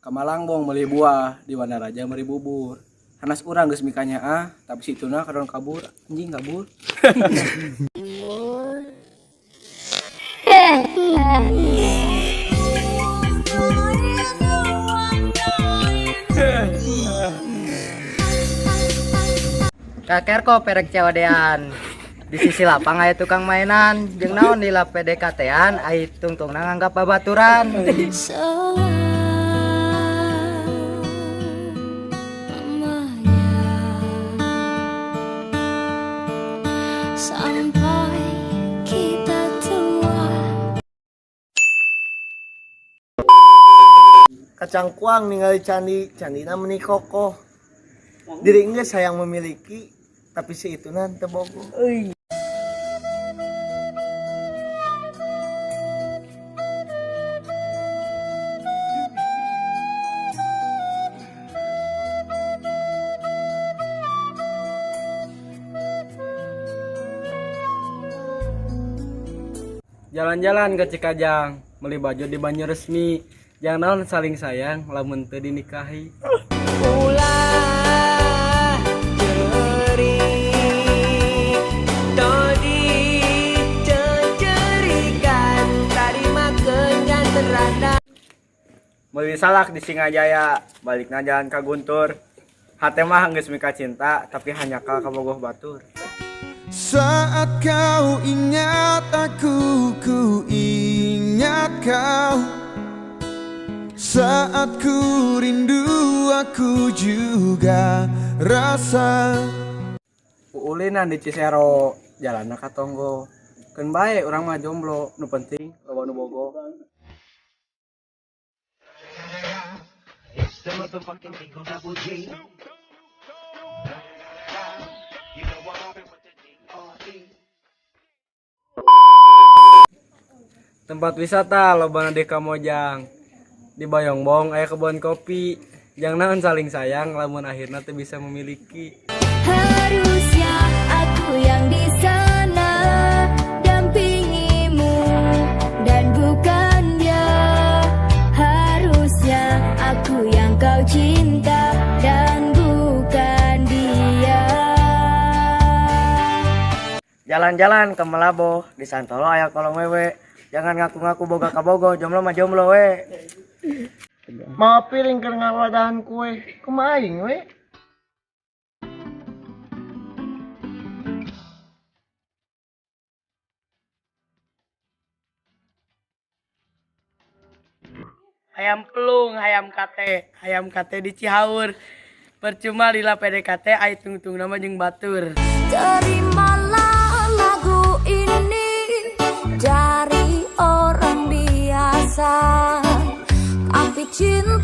ka Malangbong meuli buah, di Wanaraja meuli bubur. Hanas urang geus mikanya tapi situna kadon kabur, anjing kabur. Kaker kok perek cawadean. Di sisi lapang aya tukang mainan, jeung naon di lap PDKT-an ai tungtungna nganggap babaturan. Sampai kita tua. Kacang kuang ningali candina meuni kokoh. Diri geus sayang memiliki, tapi si itunan teu bogoh. Jalan-jalan ke Cikajang, meuli baju di banyu resmi. Jangan naon saling sayang lamun teu dinikahi. Ulah cerik todi cecerikan tarima kenyan terada. Meuli salak di Singajaya, balikna jalan ka Guntur. Hate mah geus mika cinta, tapi hanya ka bogoh batur. Saat kau ingat aku, ku ingat kau. Saat ku rindu, aku juga rasa. Uulinan di Cisero, jalanna ka Tonggo. Keun bae urang mah jomblo, nu penting loba nu bogo. Tempat wisata lobana di Kamojang. Di Bayongbong aya kebun kopi. Jang naon saling sayang lamun akhirna teu bisa memiliki. Harusnya aku yang di sana dampingimu dan bukan dia. Harusnya aku yang kau cinta dan bukan dia. Jalan-jalan ke Malabo, di Santolo aya kolong wewe. Jangan ngaku-ngaku boga kabogo, jomblo mah jomblo we. Mau piring keur ngawadahan kue, kumaha aing we? Hayam pelung, hayam kate di Cihaur. Percuma lila PDKT ai tungtung nama jeung batur. Terimalah lagu ini dari orang biasa, tapi cinta